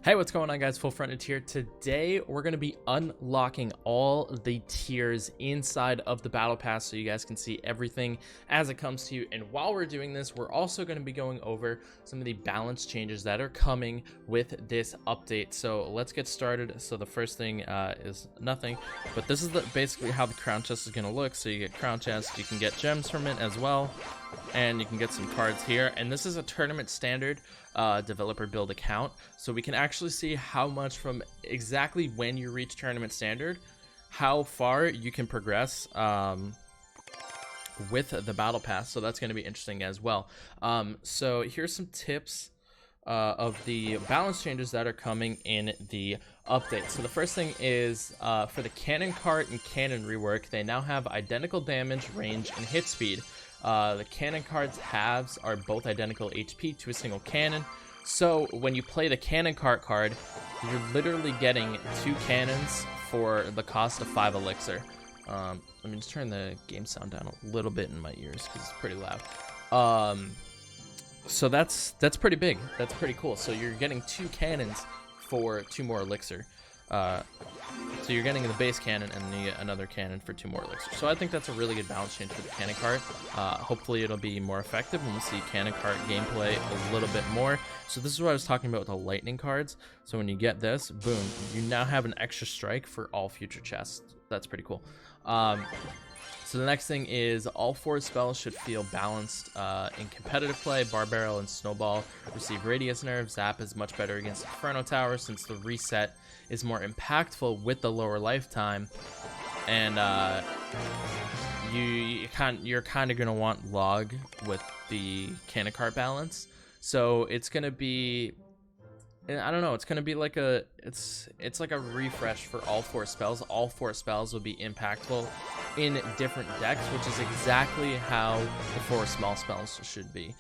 Hey, what's going on, guys? FullFrontage here. Today we're going to be unlocking all the tiers inside of the battle pass so you guys can see everything as it comes to you. And while we're doing this, we're also going to be going over some of the balance changes that are coming with this update. So let's get started. So the first thing is nothing, but this is basically how the crown chest is going to look. So you get crown chest, you can get gems from it as well, and you can get some cards here. And this is a tournament standard developer build account, so we can actually see how much from exactly when you reach tournament standard, how far you can progress with the battle pass. So that's going to be interesting as well. So here's some tips of the balance changes that are coming in the update. So the first thing is for the cannon cart and cannon rework, they now have identical damage, range, and hit speed. The cannon card's halves are both identical HP to a single cannon. So when you play the cannon cart card, you're literally getting 2 cannons for the cost of 5 elixir. Let me just turn the game sound down a little bit in my ears because it's pretty loud. So that's pretty big. That's pretty cool. So you're getting 2 cannons for 2 more elixir. So you're getting the base cannon and another cannon for 2 more elixir. So I think that's a really good balance change for the cannon cart. Hopefully it'll be more effective when we see cannon cart gameplay a little bit more. So this is what I was talking about with the lightning cards. So when you get this, boom, you now have an extra strike for all future chests. That's pretty cool. So the next thing is all 4 spells should feel balanced in competitive play. Barbarrel and Snowball receive radius nerfs. Zap is much better against Inferno Tower since the reset is more impactful with the lower lifetime. And you're kind of going to want log with the cannon cart balance. So it's going to be, I don't know, it's going to be like it's like a refresh for all 4 spells. All 4 spells will be impactful in different decks, which is exactly how the 4 small spells should be.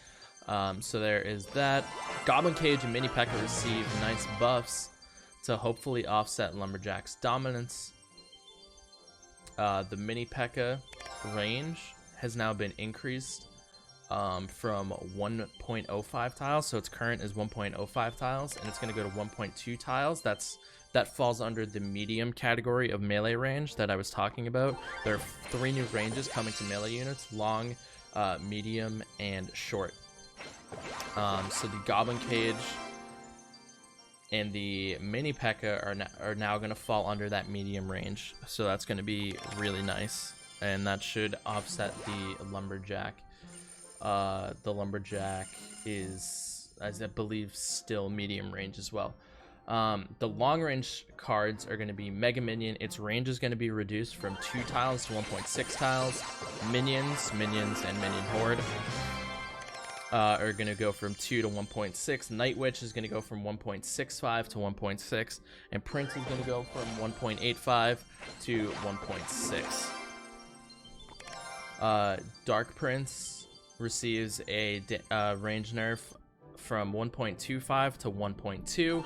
So there is that. Goblin Cage and Mini P.E.K.K.A. receive nice buffs to hopefully offset Lumberjack's dominance. The Mini P.E.K.K.A. range has now been increased from 1.05 tiles, so its current is 1.05 tiles, and it's going to go to 1.2 tiles. That falls under the medium category of melee range that I was talking about. There are 3 new ranges coming to melee units: long, medium, and short. So the Goblin Cage and the Mini P.E.K.K.A. are now going to fall under that medium range. So that's going to be really nice, and that should offset the Lumberjack. The Lumberjack is, as I believe, still medium range as well. The long range cards are going to be Mega Minion. Its range is going to be reduced from 2 tiles to 1.6 tiles. Minions, and Minion Horde are going to go from 2 to 1.6. Night Witch is going to go from 1.65 to 1.6. And Prince is going to go from 1.85 to 1.6. Dark Prince receives a range nerf from 1.25 to 1.2.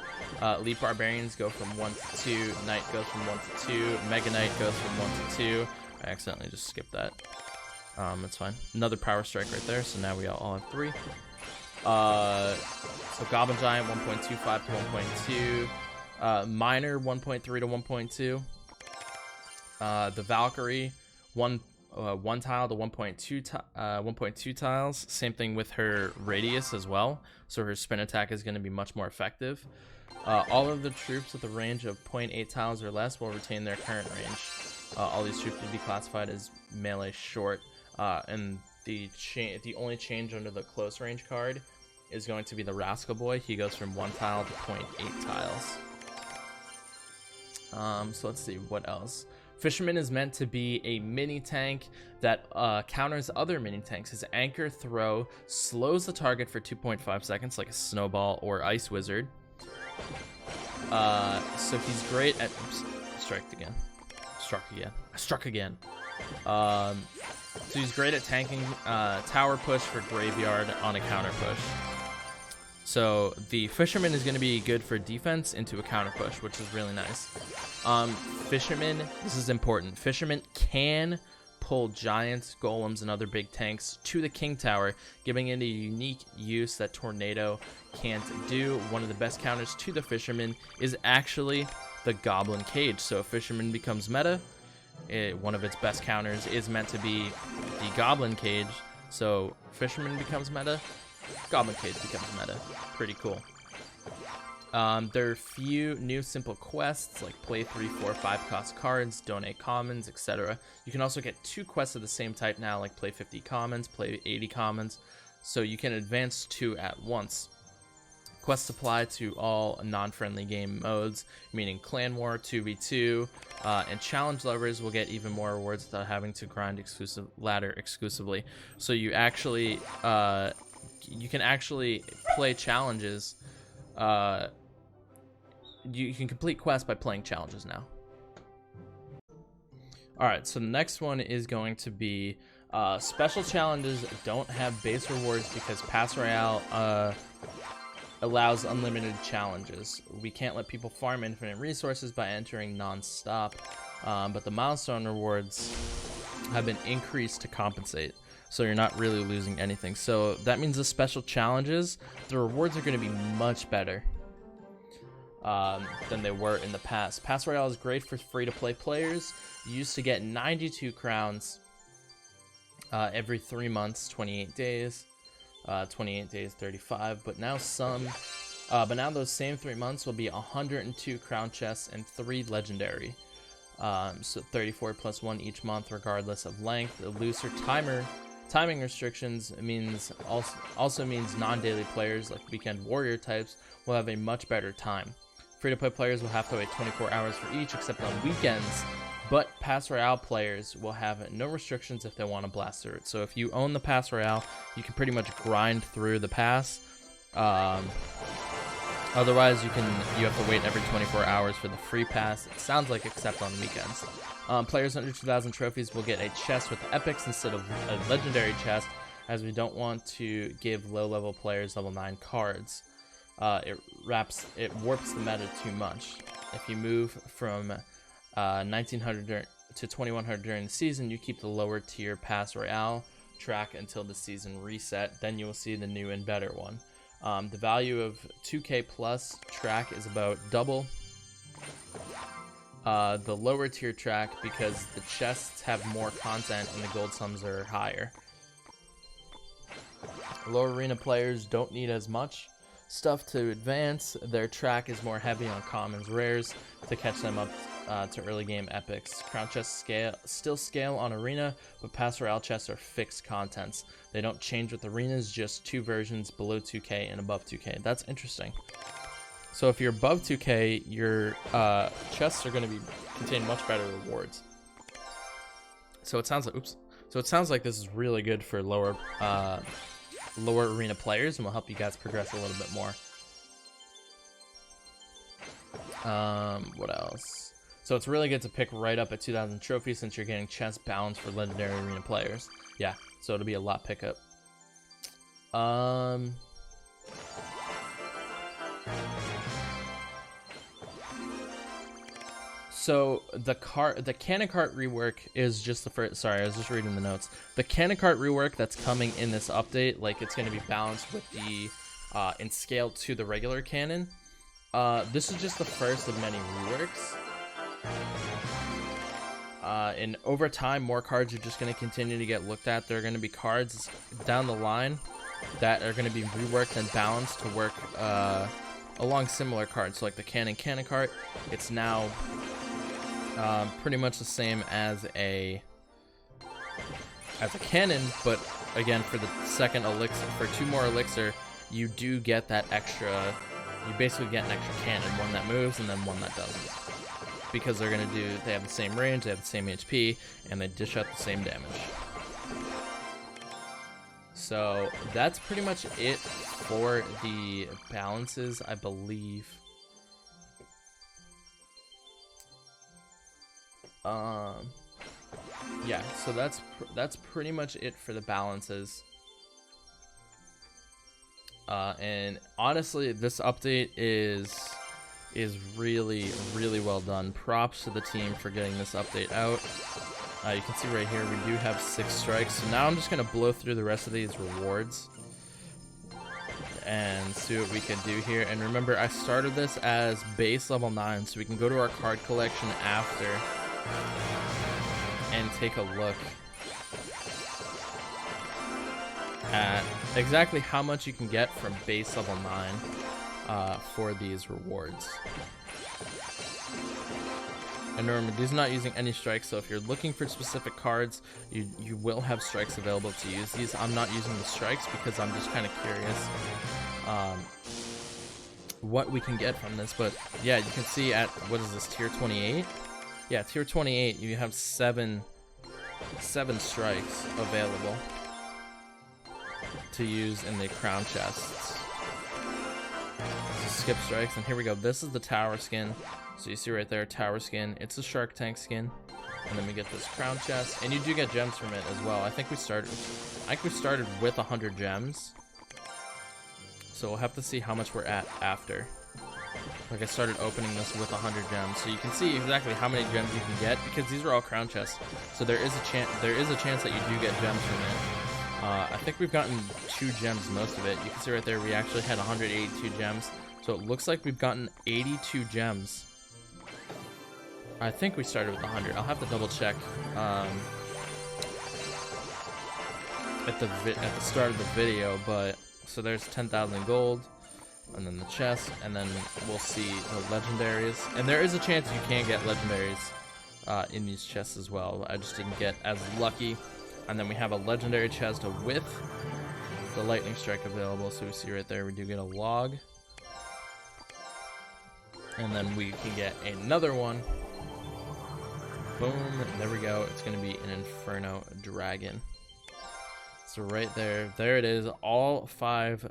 Elite Barbarians go from 1 to 2. Knight goes from 1 to 2. Mega Knight goes from 1 to 2. I accidentally just skipped that. That's fine. Another Power Strike right there, so now we all have 3. So Goblin Giant 1.25 to 1.2. Miner 1.3 to 1.2. The Valkyrie 1 tile to 1.2 tiles. Same thing with her radius as well. So her spin attack is going to be much more effective. All of the troops with a range of 0.8 tiles or less will retain their current range. All these troops will be classified as melee short. And the only change under the close range card is going to be the Rascal Boy. He goes from 1 tile to 0.8 tiles. So let's see what else. Fisherman is meant to be a mini tank that counters other mini tanks. His anchor throw slows the target for 2.5 seconds like a Snowball or Ice Wizard. So he's great at... Oops, struck again. So he's great at tanking tower push for Graveyard on a counter push. So the Fisherman is going to be good for defense into a counter push, which is really nice. Fisherman, this is important. Fisherman can pull giants, golems, and other big tanks to the king tower, giving it a unique use that tornado can't do. One of the best counters to the fisherman is actually the goblin cage. So if fisherman becomes meta, one of its best counters is meant to be the goblin cage. So fisherman becomes meta, goblin cage becomes meta. Pretty cool. There are a few new simple quests like play 3, 4, 5 cost cards, donate commons, etc. You can also get 2 quests of the same type now, like play 50 commons, play 80 commons, so you can advance 2 at once. Quests apply to all non-friendly game modes, meaning clan war, 2v2, and challenge lovers will get even more rewards without having to grind ladder exclusively. So you actually you can actually play challenges. You can complete quests by playing challenges now. Alright, so the next one is going to be special challenges don't have base rewards because Pass Royale allows unlimited challenges. We can't let people farm infinite resources by entering non-stop, but the milestone rewards have been increased to compensate. So you're not really losing anything. So that means the special challenges, the rewards are going to be much better than they were in the past. Pass Royale is great for free-to-play players. You used to get 92 crowns every 3 months, 28 days, 35. But now those same 3 months will be 102 crown chests and 3 legendary. So 34 plus 1 each month, regardless of length. The looser timing restrictions also means non-daily players like weekend warrior types will have a much better time. Free-to-play players will have to wait 24 hours for each except on weekends, but Pass Royale players will have no restrictions if they want to blast through it. So if you own the Pass Royale, you can pretty much grind through the pass. Otherwise, you have to wait every 24 hours for the free pass. It sounds like except on weekends. Players under 2,000 trophies will get a chest with epics instead of a legendary chest, as we don't want to give low-level players level 9 cards. It warps the meta too much. If you move from 1900 to 2100 during the season, you keep the lower tier Pass Royale track until the season reset. Then you will see the new and better one. The value of 2K plus track is about double the lower tier track because the chests have more content and the gold sums are higher. Lower arena players don't need as much stuff to advance. Their track is more heavy on commons rares to catch them up to early game epics. Crown chests still scale on arena, but Pass Royale chests are fixed contents. They don't change with arenas, just 2 versions below 2K and above 2K. That's interesting. So if you're above 2K, your chests are going to contain much better rewards. So it sounds like this is really good for lower arena players, and will help you guys progress a little bit more. What else? So it's really good to pick right up at 2,000 trophies since you're getting chest balance for legendary arena players. Yeah, so it'll be a lot pickup. So the cannon cart rework is just the first. Sorry, I was just reading the notes. The cannon cart rework that's coming in this update, like it's going to be balanced with the in scale to the regular cannon. This is just the first of many reworks. And over time, more cards are just going to continue to get looked at. There are going to be cards down the line that are going to be reworked and balanced to work along similar cards. So like the cannon cart, it's now pretty much the same as a cannon, but again, for the second elixir, for 2 more elixir, you do get that extra. You basically get an extra cannon, one that moves and then one that doesn't, because they have the same range, they have the same HP, and they dish out the same damage. So that's pretty much it for the balances, I believe. Yeah, so that's pretty much it for the balances. And honestly, this update is really well done. Props to the team for getting this update out. You can see right here we do have 6 strikes. So now I'm just going to blow through the rest of these rewards and see what we can do here. And remember, I started this as base level 9, so we can go to our card collection after and take a look at exactly how much you can get from base level 9 for these rewards. And remember, these are not using any strikes, so if you're looking for specific cards, you will have strikes available to use these. I'm not using the strikes because I'm just kind of curious what we can get from this. But yeah, you can see at, what is this, tier 28? Yeah, tier 28, you have 7 strikes available to use in the crown chests. So skip strikes, and here we go. This is the tower skin. So you see right there, tower skin. It's a Shark Tank skin, and then we get this crown chest, and you do get gems from it as well. I think we started with 100 gems, so we'll have to see how much we're at after. Like, I started opening this with 100 gems, so you can see exactly how many gems you can get because these are all crown chests. So there is a chance that you do get gems from it. I think we've gotten 2 gems most of it. You can see right there we actually had 182 gems, so it looks like we've gotten 82 gems. I think we started with 100. I'll have to double check at the start of the video, but so there's 10,000 gold, and then the chest, and then we'll see the legendaries. And there is a chance you can get legendaries in these chests as well. I just didn't get as lucky. And then we have a legendary chest with the lightning strike available. So we see right there we do get a log, and then we can get another one. Boom, and there we go. It's going to be an Inferno Dragon. So right there it is, all 35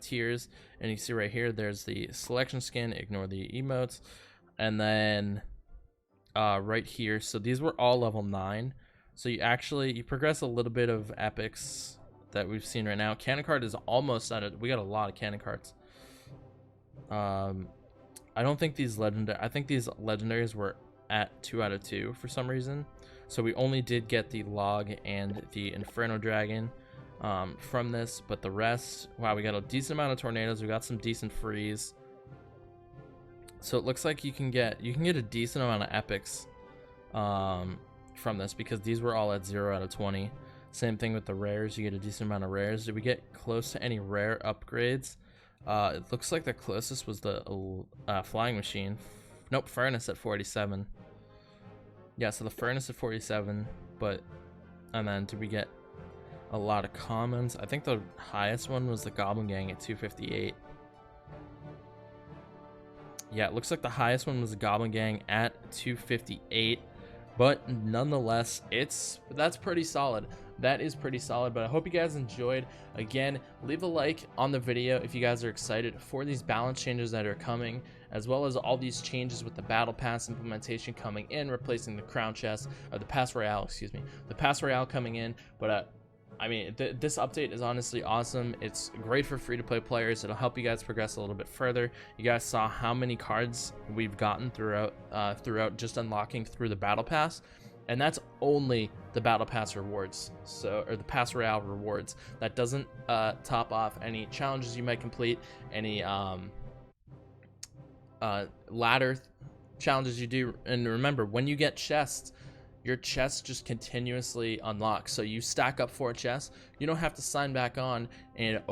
tiers. And you see right here, there's the selection skin, ignore the emotes. And then right here, so these were all level 9. So you progress a little bit of epics that we've seen right now. Cannon card is almost out of, we got a lot of cannon cards. I don't think these I think these legendaries were at 2 out of 2 for some reason. So we only did get the log and the Inferno Dragon from this, but the rest, wow, we got a decent amount of tornadoes. We got some decent freeze. So it looks like you can get a decent amount of epics from this because these were all at 0 out of 20. Same thing with the rares. You get a decent amount of rares. Did we get close to any rare upgrades? It looks like the closest was the flying machine. Nope, furnace at 47. Yeah, so the furnace at 47, and then did we get a lot of commons? I think the highest one was the Goblin Gang at 258. Yeah, it looks like the highest one was the Goblin Gang at 258, but nonetheless, that's pretty solid. That is pretty solid, but I hope you guys enjoyed. Again, leave a like on the video if you guys are excited for these balance changes that are coming, as well as all these changes with the Battle Pass implementation coming in, replacing the Crown Chest, or the Pass Royale, excuse me, the Pass Royale coming in. But I mean, this update is honestly awesome. It's great for free-to-play players. It'll help you guys progress a little bit further. You guys saw how many cards we've gotten throughout just unlocking through the Battle Pass. And that's only the Battle Pass rewards, or the Pass Royale rewards. That doesn't top off any challenges you might complete, any ladder challenges you do. And remember, when you get chests, your chests just continuously unlock. So you stack up 4 chests. You don't have to sign back on and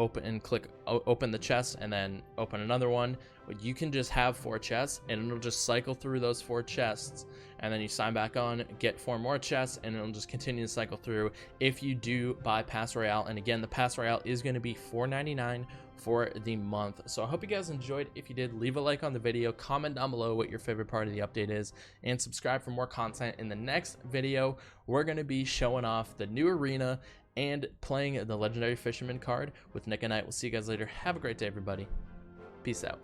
click open the chest and then open another one. You can just have 4 chests, and it'll just cycle through those 4 chests, and then you sign back on, get 4 more chests, and it'll just continue to cycle through if you do buy Pass Royale. And again, the Pass Royale is going to be $4.99 for the month. So I hope you guys enjoyed. If you did, leave a like on the video, comment down below what your favorite part of the update is, and subscribe for more content. In the next video, we're going to be showing off the new arena and playing the legendary fisherman card with Nick and Knight. We'll see you guys later. Have a great day, everybody. Peace out.